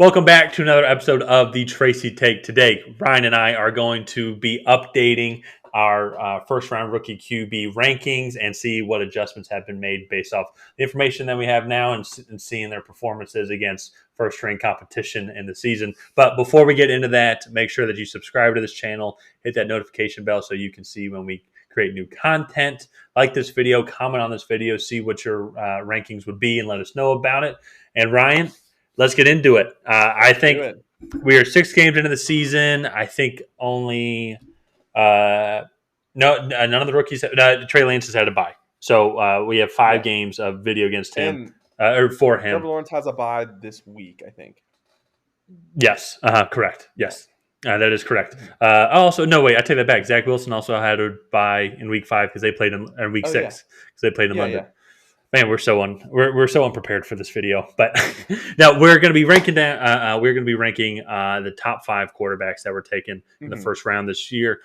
Welcome back to another episode of the Tracy Take. Today, Ryan and I are going to be updating our first round rookie QB rankings and see what adjustments have been made based off the information that we have now and seeing their performances against first string competition in the season. But before we get into that, make sure that you subscribe to this channel, hit that notification bell so you can see when we create new content. Like this video, comment on this video, see what your rankings would be and let us know about it. And Ryan, let's get into it. I think we are 6 games into the season. I think only none of the rookies. Trey Lance has had a bye, so we have 5 games of video against him or for him. Trevor Lawrence has a bye this week, I think. Yes, correct. Yes, that is correct. Also, no, wait, I take that back. Zack Wilson also had a bye in week 5 because they played in week 6 because they played in London. Yeah. Man, we're so unprepared for this video. But now we're going to be ranking down. We're going to be ranking the top 5 quarterbacks that were taken in the first round this year.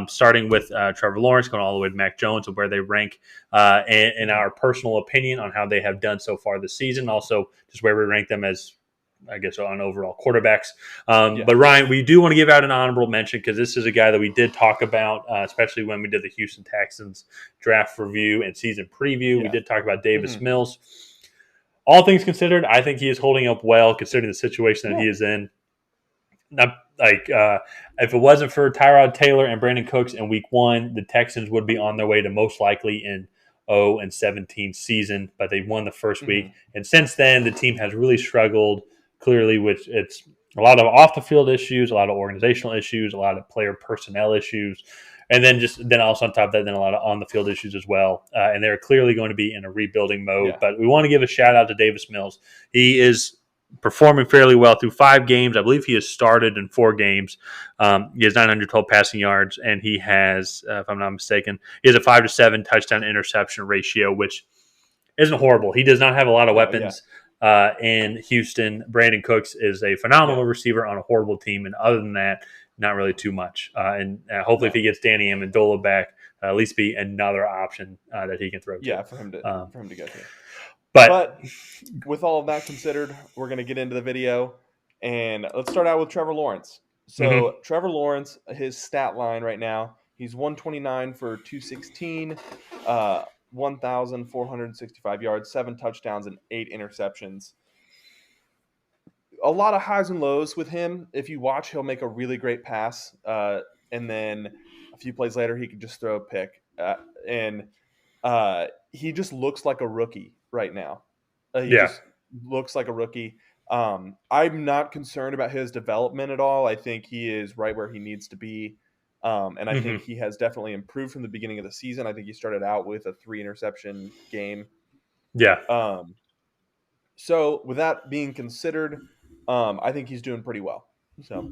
Starting with Trevor Lawrence, going all the way to Mac Jones, and where they rank in our personal opinion on how they have done so far this season. Also, just where we rank them as, I guess, on overall quarterbacks. But Ryan, we do want to give out an honorable mention because this is a guy that we did talk about, especially when we did the Houston Texans draft review and season preview. We did talk about Davis Mills. All things considered, I think he is holding up well considering the situation that he is in. Not like if it wasn't for Tyrod Taylor and Brandon Cooks in week 1, the Texans would be on their way to most likely in 0-17 season, but they won the first week. And since then, the team has really struggled. Clearly, which it's a lot of off the field issues, a lot of organizational issues, a lot of player personnel issues, and then also on top of that, then a lot of on the field issues as well. And they're clearly going to be in a rebuilding mode. Yeah. But we want to give a shout out to Davis Mills. He is performing fairly well through 5 games. I believe he has started in 4 games. He has 912 passing yards, and he has, if I'm not mistaken, he has a 5-7 touchdown interception ratio, which isn't horrible. He does not have a lot of weapons. In Houston. Brandon Cooks is a phenomenal receiver on a horrible team, and other than that, not really too much. And hopefully, if he gets Danny Amendola back, at least be another option that he can throw to. Yeah, for him to get there. But with all of that considered, we're going to get into the video, and let's start out with Trevor Lawrence. So Trevor Lawrence, his stat line right now, he's 129 for 216. 1,465 yards, 7 touchdowns, and 8 interceptions. A lot of highs and lows with him. If you watch, he'll make a really great pass, and then a few plays later, he could just throw a pick. And he just looks like a rookie right now. He just looks like a rookie. I'm not concerned about his development at all. I think he is right where he needs to be. And I think he has definitely improved from the beginning of the season. I think he started out with a 3-interception game. Yeah. So with that being considered, I think he's doing pretty well. So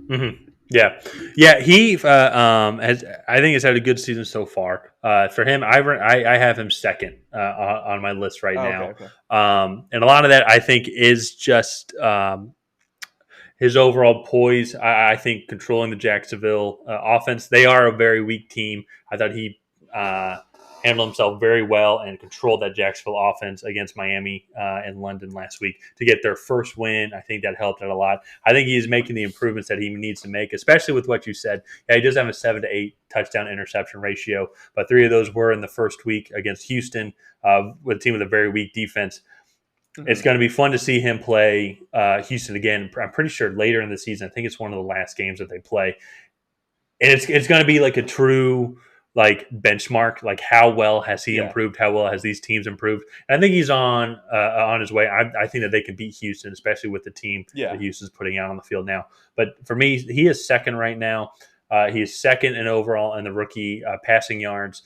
yeah. He has. I think has had a good season so far. For him, I have him second on my list right now. Okay. And a lot of that I think is just. His overall poise, I think, controlling the Jacksonville offense. They are a very weak team. I thought he handled himself very well and controlled that Jacksonville offense against Miami and London last week to get their first win. I think that helped out a lot. I think he's making the improvements that he needs to make, especially with what you said. Yeah, he does have a 7-8 touchdown interception ratio, but 3 of those were in the first week against Houston with a team with a very weak defense. It's going to be fun to see him play Houston again. I'm pretty sure later in the season. I think it's one of the last games that they play. And it's going to be like a true benchmark. Like how well has he improved? How well has these teams improved? And I think he's on his way. I think that they can beat Houston, especially with the team that Houston's putting out on the field now. But for me, he is second right now. He is second in overall in the rookie passing yards.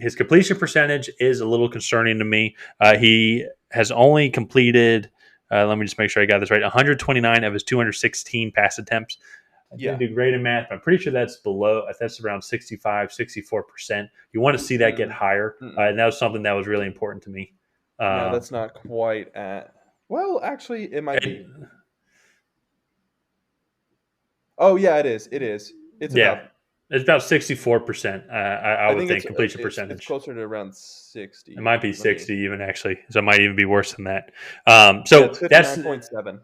His completion percentage is a little concerning to me. He has only completed, let me just make sure I got this right, 129 of his 216 pass attempts. I didn't do great in math, but I'm pretty sure that's around 65, 64%. You want to see that get higher, and that was something that was really important to me. No, that's not quite at – well, actually, it might be. Oh, yeah, it is. It's about 64%. I would think completion percentage. It's closer to around 60. It might be 60 even actually, so it might even be worse than that. So it's 59.7.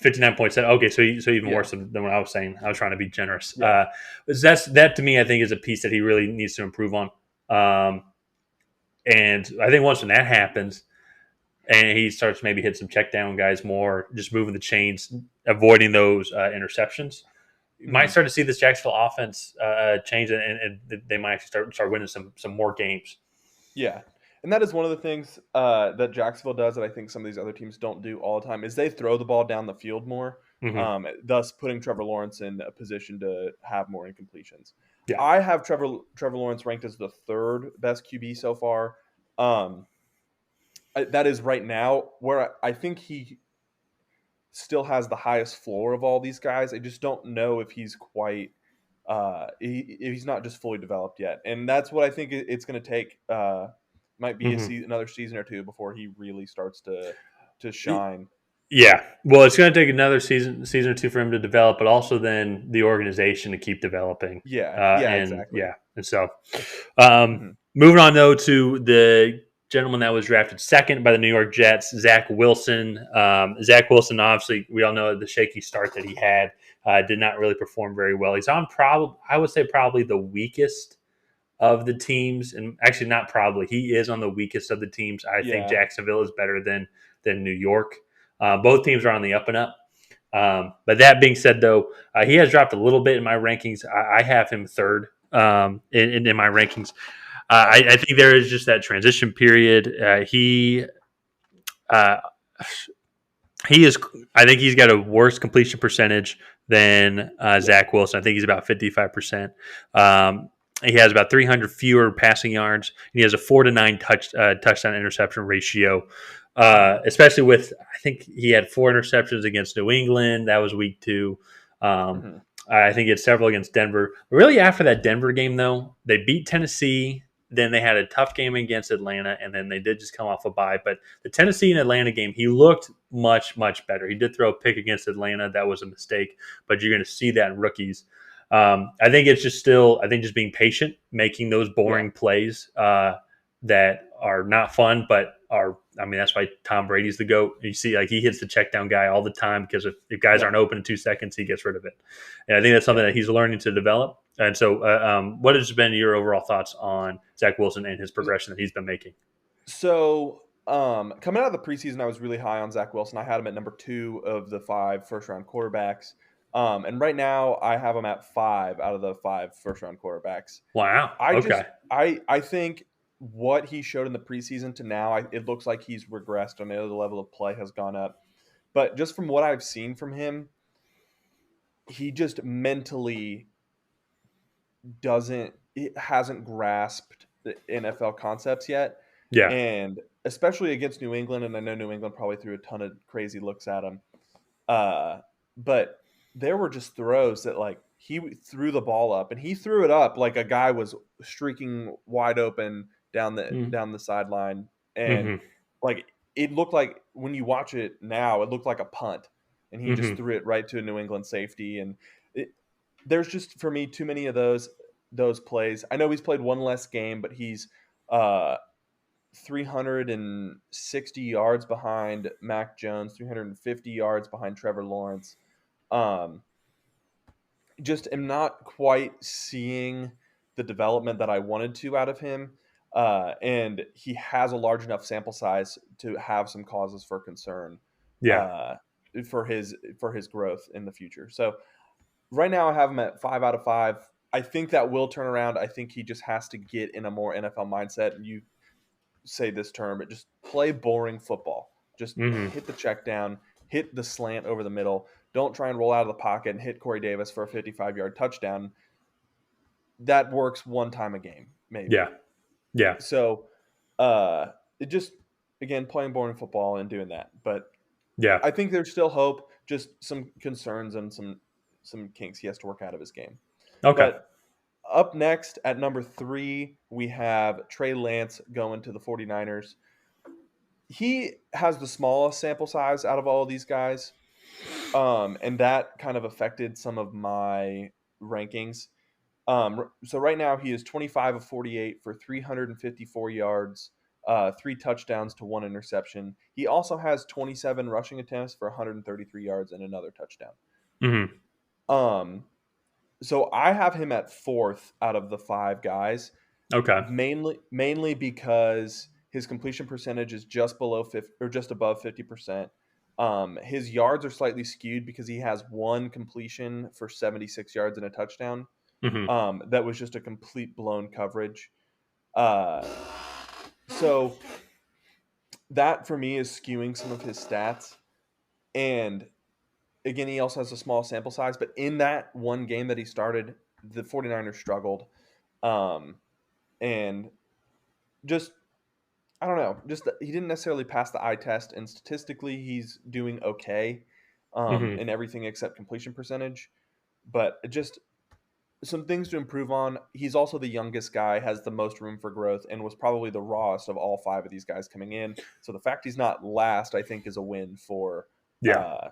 59.7. Okay, so even Yeah. worse than what I was saying. I was trying to be generous. Yeah. That to me, I think, is a piece that he really needs to improve on. And I think once when that happens, and he starts maybe hit some check down guys more, just moving the chains, avoiding those interceptions, you might start to see this Jacksonville offense change, and they might actually start winning some more games. Yeah. And that is one of the things that Jacksonville does that I think some of these other teams don't do all the time is they throw the ball down the field more, Mm-hmm. thus putting Trevor Lawrence in a position to have more incompletions. Yeah. I have Trevor Lawrence ranked as the third best QB so far. That is right now where I think he still has the highest floor of all these guys. I just don't know if he's quite he's not just fully developed yet, and that's what I think it's going to take. Might be Mm-hmm. another season or two before he really starts to shine. Yeah, well, it's going to take another season or two for him to develop, but also then the organization to keep developing. Yeah, And exactly. yeah, and so moving on though to the gentleman that was drafted second by the New York Jets, Zack Wilson. Zack Wilson, obviously, we all know the shaky start that he had. Did not really perform very well. He's on I would say probably the weakest of the teams, and actually not probably. He is on the weakest of the teams. I think Yeah, Jacksonville is better than New York. Both teams are on the up and up. But that being said, though, he has dropped a little bit in my rankings. I have him third in my rankings. I think there is just that transition period. Uh, he is. I think he's got a worse completion percentage than Zack Wilson. I think he's about 55%. He has about 300 fewer passing yards. He has a 4-9 touchdown interception ratio. Especially with, I think he had 4 interceptions against New England. That was week 2. mm-hmm. I think he had several against Denver. Really, after that Denver game, though, they beat Tennessee. Then they had a tough game against Atlanta, and then they did just come off a bye. But the Tennessee and Atlanta game, he looked much, much better. He did throw a pick against Atlanta. That was a mistake, but you're going to see that in rookies. I think it's just just being patient, making those boring plays that are not fun, but are, I mean, that's why Tom Brady's the GOAT. You see, like, he hits the check down guy all the time because if guys aren't open in 2 seconds, he gets rid of it. And I think that's something that he's learning to develop. And so, what has been your overall thoughts on Zack Wilson and his progression that he's been making? So, coming out of the preseason, I was really high on Zack Wilson. I had him at number 2 of the 5 first-round quarterbacks. And right now, I have him at 5 out of the 5 first-round quarterbacks. Wow. I think what he showed in the preseason to now, it looks like he's regressed. I know the level of play has gone up. But just from what I've seen from him, he just mentally hasn't grasped the NFL concepts yet. Yeah. And especially against New England, and I know New England probably threw a ton of crazy looks at him. But there were just throws that, like, he threw the ball up, and he threw it up like a guy was streaking wide open down the sideline, and Mm-hmm. like it looked like, when you watch it now, it looked like a punt, and he just Mm-hmm. threw it right to a New England safety. And there's just, for me, too many of those plays. I know he's played one less game, but he's 360 yards behind Mac Jones, 350 yards behind Trevor Lawrence. Um, just am not quite seeing the development that I wanted to out of him. And he has a large enough sample size to have some causes for concern Yeah. uh, for his growth in the future. So right now I have him at 5 out of 5. I think that will turn around. I think he just has to get in a more NFL mindset. You say this term, but just play boring football. Just Mm-hmm. hit the check down, hit the slant over the middle. Don't try and roll out of the pocket and hit Corey Davis for a 55-yard touchdown. That works one time a game, maybe. Yeah. Yeah. So it just, again, playing boring football and doing that. But Yeah. I think there's still hope, just some concerns and some kinks he has to work out of his game. Okay. But up next at number 3, we have Trey Lance going to the 49ers. He has the smallest sample size out of all of these guys. And that kind of affected some of my rankings. So right now he is 25 of 48 for 354 yards, 3 touchdowns to 1 interception. He also has 27 rushing attempts for 133 yards and another touchdown. Mm-hmm. So I have him at 4th out of the 5 guys. Okay. Mainly because his completion percentage is just below 50 or just above 50%. His yards are slightly skewed because he has 1 completion for 76 yards and a touchdown. Mm-hmm. That was just a complete blown coverage. So that for me is skewing some of his stats. And again, he also has a small sample size, but in that one game that he started, the 49ers struggled. And just, I don't know, just he didn't necessarily pass the eye test, and statistically he's doing okay Mm-hmm. in everything except completion percentage. But just some things to improve on. He's also the youngest guy, has the most room for growth, and was probably the rawest of all 5 of these guys coming in. So the fact he's not last, I think, is a win for Yeah.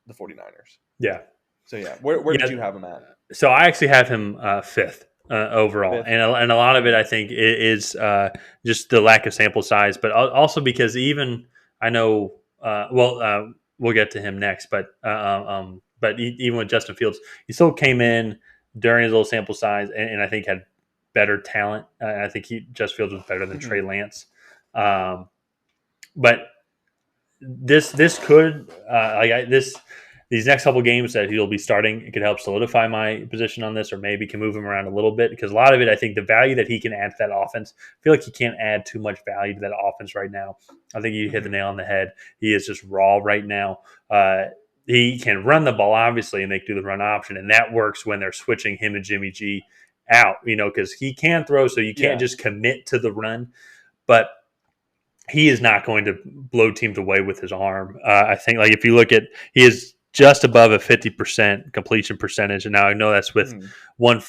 the 49ers. Yeah. So, yeah, where did you have him at? So I actually have him 5th overall, 5th? and a lot of it I think is just the lack of sample size, but also because even I know we'll get to him next, but even with Justin Fields, he still came in during his little sample size, and I think had better talent. I think Justin Fields was better than Trey Lance, but this could these next couple games that he'll be starting, it could help solidify my position on this, or maybe can move him around a little bit, because a lot of it, I think the value that he can add to that offense, I feel like he can't add too much value to that offense right now. I think you hit the nail on the head. He is just raw right now. He can run the ball, obviously, and they do the run option, and that works when they're switching him and Jimmy G out, because he can throw, so you can't just commit to the run. But he is not going to blow teams away with his arm. I think, like, if you look at, he is just above a 50% completion percentage, and now I know that's with one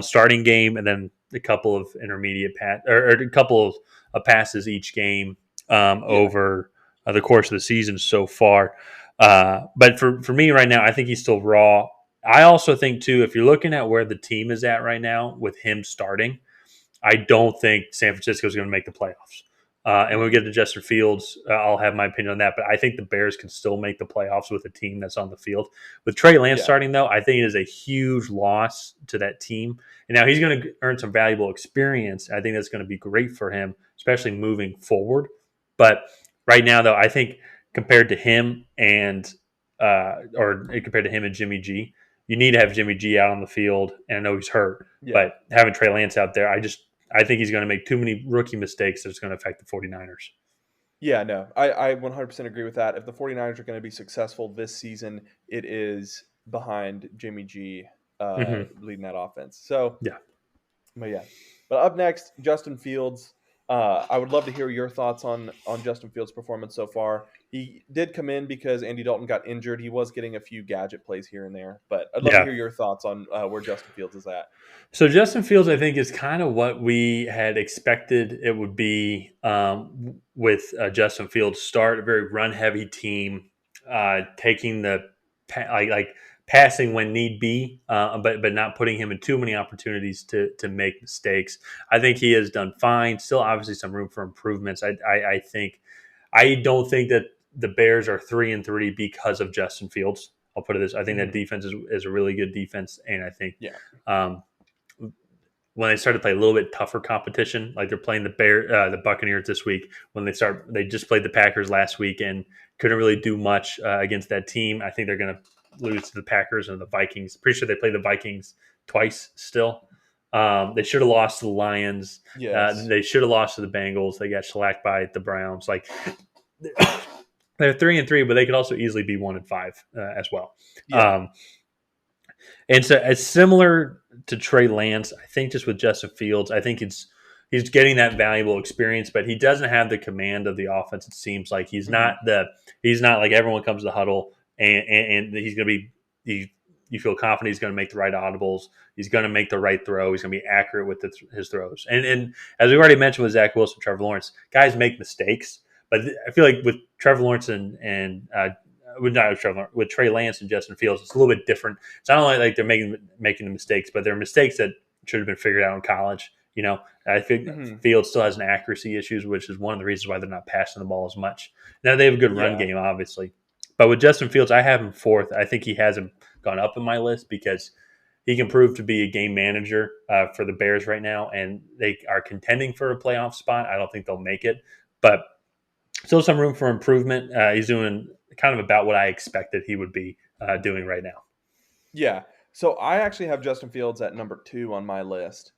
starting game and then a couple of intermediate or a couple of passes each game over the course of the season so far. But for me right now, I think he's still raw. I also think too, if you're looking at where the team is at right now with him starting, I don't think San Francisco is going to make the playoffs. And when we get to Justin Fields, I'll have my opinion on that. But I think the Bears can still make the playoffs with a team that's on the field. With Trey Lance starting, though, I think it is a huge loss to that team. And now he's going to earn some valuable experience. I think that's going to be great for him, especially moving forward. But right now, though, I think compared to him and Jimmy G, you need to have Jimmy G out on the field. And I know he's hurt, but having Trey Lance out there, I think he's going to make too many rookie mistakes that's going to affect the 49ers. Yeah, no, I 100% agree with that. If the 49ers are going to be successful this season, it is behind Jimmy G leading that offense. So, But up next, Justin Fields. I would love to hear your thoughts on Justin Fields' performance so far. He did come in because Andy Dalton got injured. He was getting a few gadget plays here and there, but I'd love to hear your thoughts on where Justin Fields is at. So Justin Fields, I think, is kind of what we had expected it would be with Justin Fields' start, a very run-heavy team, taking the passing when need be, but not putting him in too many opportunities to make mistakes. I think he has done fine. Still, obviously, some room for improvements. I don't think that the Bears are 3-3 because of Justin Fields. I'll put it this: I think that defense is a really good defense, and I think when they start to play a little bit tougher competition, like they're playing the Buccaneers this week, they just played the Packers last week and couldn't really do much against that team. I think they're going to lose to the Packers and the Vikings. Pretty sure they played the Vikings twice still. They should have lost to the Lions. Yes. They should have lost to the Bengals. They got shellacked by the Browns. Like, they're 3-3, but they could also easily be 1-5 as well. Yeah. And so it's similar to Trey Lance. I think just with Justin Fields, I think he's getting that valuable experience, but he doesn't have the command of the offense. It seems like he's not like everyone comes to the huddle and he's going to be. You feel confident he's going to make the right audibles. He's going to make the right throw. He's going to be accurate with his throws. And as we already mentioned with Zack Wilson, Trevor Lawrence, guys make mistakes. But I feel like with Trevor Lawrence with Trey Lance and Justin Fields, it's a little bit different. It's not only like they're making the mistakes, but they're mistakes that should have been figured out in college. I think Fields still has an accuracy issues, which is one of the reasons why they're not passing the ball as much. Now they have a good run game, obviously, but with Justin Fields, I have him fourth. I think he hasn't gone up in my list because he can prove to be a game manager for the Bears right now, and they are contending for a playoff spot. I don't think they'll make it, but still some room for improvement. He's doing kind of about what I expected he would be doing right now. Yeah. So I actually have Justin Fields at number 2 on my list.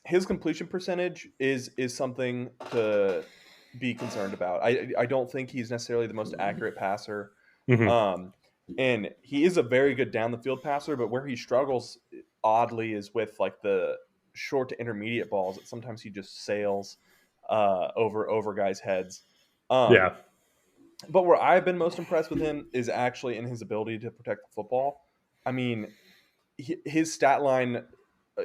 His completion percentage is something to be concerned about. I don't think he's necessarily the most accurate passer. And he is a very good down the field passer, but where he struggles oddly is with like the short to intermediate balls that sometimes he just sails over guys' heads. But where I've been most impressed with him is actually in his ability to protect the football. I mean, his stat line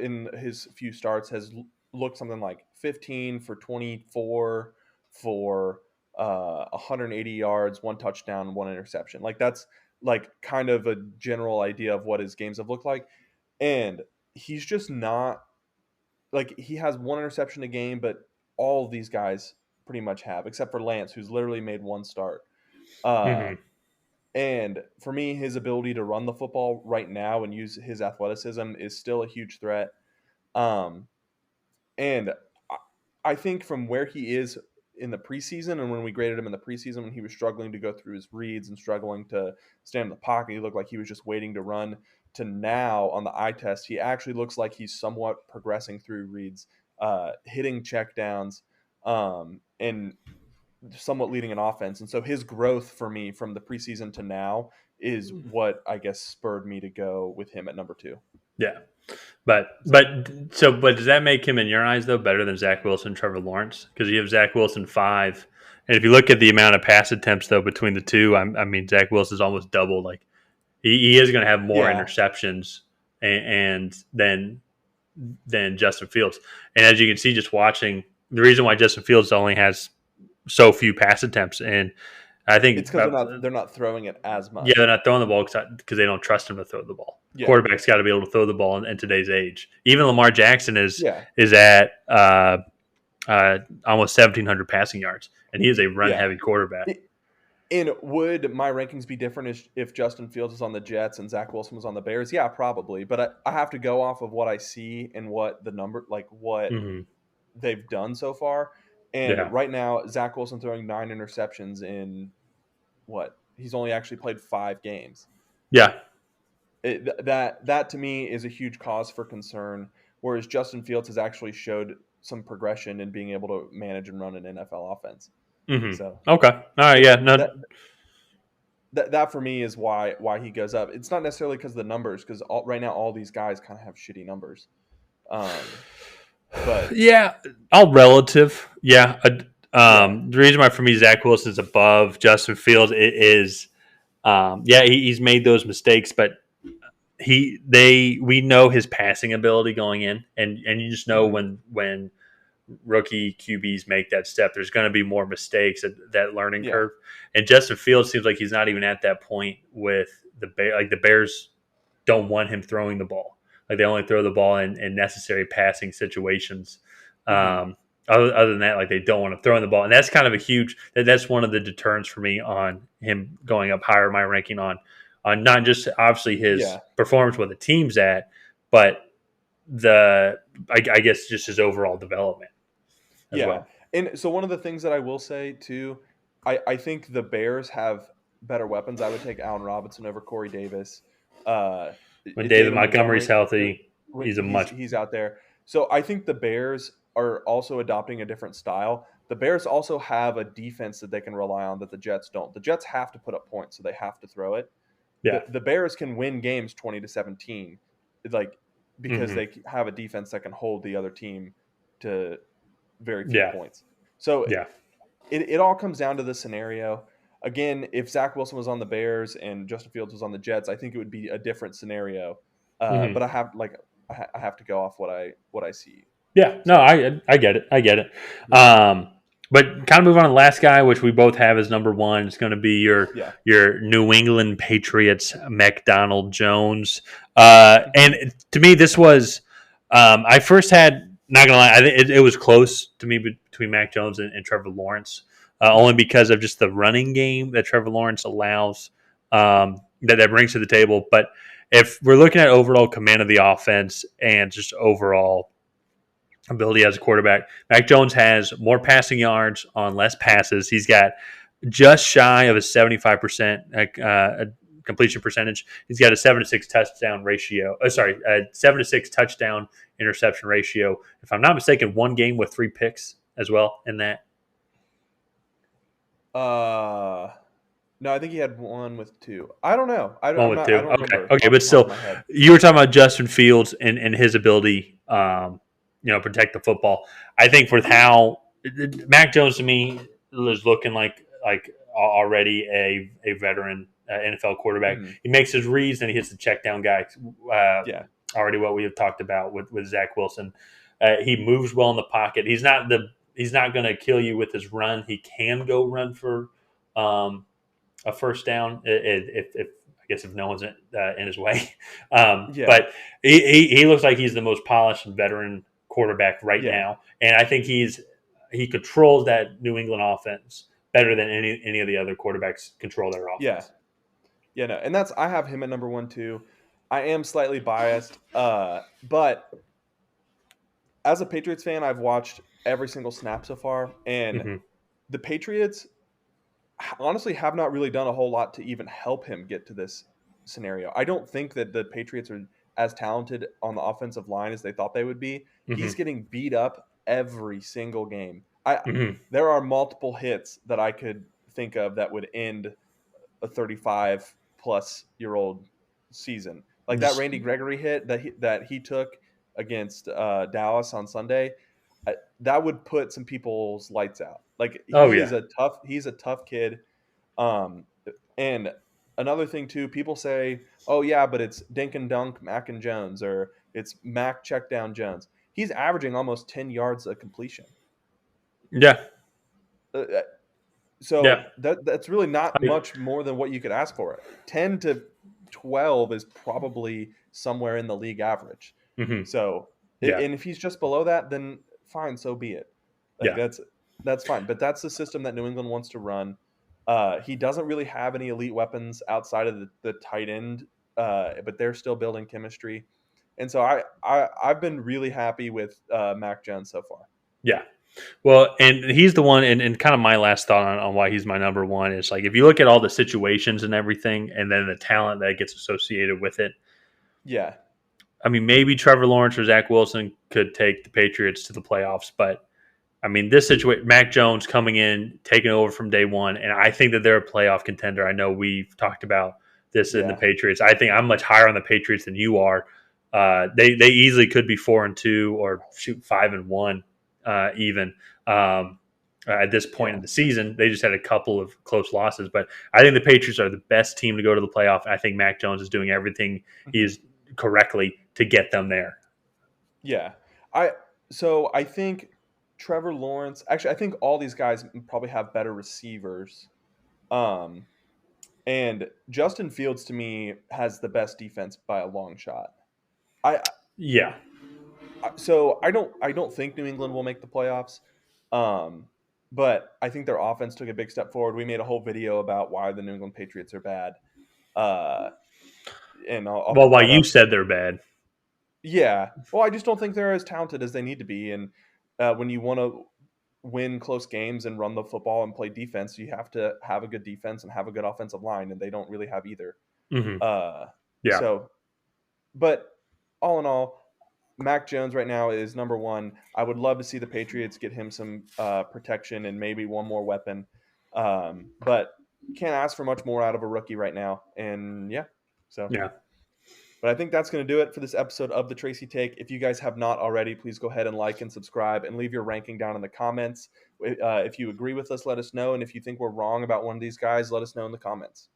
in his few starts has looked something like 15 for 24 for 180 yards, 1 touchdown, 1 interception. Like that's like kind of a general idea of what his games have looked like. And he's just not like he has 1 interception a game, but all of these guys pretty much have, except for Lance, who's literally made 1 start. And for me, his ability to run the football right now and use his athleticism is still a huge threat. And I think from where he is in the preseason and when we graded him in the preseason, when he was struggling to go through his reads and struggling to stand in the pocket, he looked like he was just waiting to run, to now on the eye test, he actually looks like he's somewhat progressing through reads, hitting checkdowns, and somewhat leading an offense. And so his growth for me from the preseason to now is what I guess spurred me to go with him at number 2. Yeah. But does that make him in your eyes though better than Zack Wilson, Trevor Lawrence? Because you have Zack Wilson 5, and if you look at the amount of pass attempts though between the two, I mean Zack Wilson's almost double. Like he is going to have more interceptions and than Justin Fields. And as you can see, just watching, the reason why Justin Fields only has so few pass attempts, and I think it's because they're not throwing it as much. Yeah, they're not throwing the ball because they don't trust him to throw the ball. Yeah. Quarterback's got to be able to throw the ball in today's age. Even Lamar Jackson is at almost 1,700 passing yards, and he is a run-heavy quarterback. And would my rankings be different if Justin Fields was on the Jets and Zack Wilson was on the Bears? Yeah, probably. But I have to go off of what I see and what the number, like what they've done so far. And right now, Zack Wilson throwing 9 interceptions in he's only actually played 5 games. Yeah. That to me is a huge cause for concern, whereas Justin Fields has actually showed some progression in being able to manage and run an NFL offense. So okay. All right. Yeah. No. That for me is why he goes up. It's not necessarily because of the numbers, because right now all these guys kind of have shitty numbers. But yeah, all relative. Yeah. The reason why for me Zack Wilson is above Justin Fields is, he's made those mistakes, but we know his passing ability going in, and you just know when rookie QBs make that step, there's going to be more mistakes at that learning curve. And Justin Fields seems like he's not even at that point with the Bears. Like the Bears don't want him throwing the ball. Like they only throw the ball in necessary passing situations. Other than that, like they don't want to throw in the ball, and that's kind of that's one of the deterrents for me on him going up higher in my ranking on not just obviously his performance where the team's at, but I guess just his overall development as well. And so one of the things that I will say too, I think the Bears have better weapons. I would take Allen Robinson over Corey Davis. When David Montgomery's healthy, he's out there. So I think the Bears are also adopting a different style. The Bears also have a defense that they can rely on that the Jets don't. The Jets have to put up points, so they have to throw it. Yeah. The Bears can win games 20-17, because they have a defense that can hold the other team to very few points. So it all comes down to the scenario. Again, if Zack Wilson was on the Bears and Justin Fields was on the Jets, I think it would be a different scenario. But I have to go off what I see. Yeah, no, I get it. But kind of move on to the last guy, which we both have as number 1. It's going to be your New England Patriots, McDonald Jones. And to me, this was I first had, not gonna lie, I think it was close to me between Mac Jones and Trevor Lawrence, only because of just the running game that Trevor Lawrence allows, that brings to the table. But if we're looking at overall command of the offense and just overall ability as a quarterback, Mac Jones has more passing yards on less passes. He's got just shy of a 75% completion percentage. He's got a 7-to-6 touchdown ratio. A 7-to-6 touchdown interception ratio. If I'm not mistaken, one game with 3 picks as well in that. No, I think he had one with 2. I don't know. One with 2. I don't remember. Okay, but still, you were talking about Justin Fields and his ability, protect the football. I think with how Mac Jones to me is looking like already a veteran NFL quarterback. Mm-hmm. He makes his reads and he hits the check down guy. Already what we have talked about with Zack Wilson. He moves well in the pocket. He's not going to kill you with his run. He can go run for a first down if no one's in his way. But he looks like he's the most polished veteran quarterback right now, and I think he controls that New England offense better than any of the other quarterbacks control their offense. No, and I have him at number 1 too. I am slightly biased, but as a Patriots fan, I've watched every single snap so far, and the Patriots honestly have not really done a whole lot to even help him get to this scenario. I don't think that the Patriots are as talented on the offensive line as they thought they would be. He's getting beat up every single game. There are multiple hits that I could think of that would end a 35-plus-year-old season. Like that Randy Gregory hit that he took against Dallas on Sunday, that would put some people's lights out. Like he's a tough kid. And another thing too, people say, "Oh yeah, but it's dink and dunk Mac and Jones, or it's Mac check down Jones." He's averaging almost 10 yards a completion. Yeah. That's really not much more than what you could ask for. 10 to 12 is probably somewhere in the league average. So, and if he's just below that, then fine, so be it. That's fine. But that's the system that New England wants to run. He doesn't really have any elite weapons outside of the tight end, but they're still building chemistry. And so I've been really happy with Mac Jones so far. Yeah. Well, and he's the one, and kind of my last thought on why he's my number 1 is like, if you look at all the situations and everything, and then the talent that gets associated with it. Yeah. I mean, maybe Trevor Lawrence or Zack Wilson could take the Patriots to the playoffs, but I mean, this situation, Mac Jones coming in, taking over from day one, and I think that they're a playoff contender. I know we've talked about this in the Patriots. I think I'm much higher on the Patriots than you are. They easily could be 4-2 or shoot 5-1 even at this point in the season. They just had a couple of close losses, but I think the Patriots are the best team to go to the playoff. I think Mac Jones is doing everything he is correctly to get them there. Yeah, I think Trevor Lawrence. Actually, I think all these guys probably have better receivers. And Justin Fields to me has the best defense by a long shot. So I don't think New England will make the playoffs. But I think their offense took a big step forward. We made a whole video about why the New England Patriots are bad. And why you said they're bad. Yeah. Well, I just don't think they're as talented as they need to be. And when you want to win close games and run the football and play defense, you have to have a good defense and have a good offensive line, and they don't really have either. So, but all in all, Mac Jones right now is number 1. I would love to see the Patriots get him some protection and maybe one more weapon. But can't ask for much more out of a rookie right now. And But I think that's going to do it for this episode of the Tracy Take. If you guys have not already, please go ahead and like and subscribe and leave your ranking down in the comments. If you agree with us, let us know. And if you think we're wrong about one of these guys, let us know in the comments.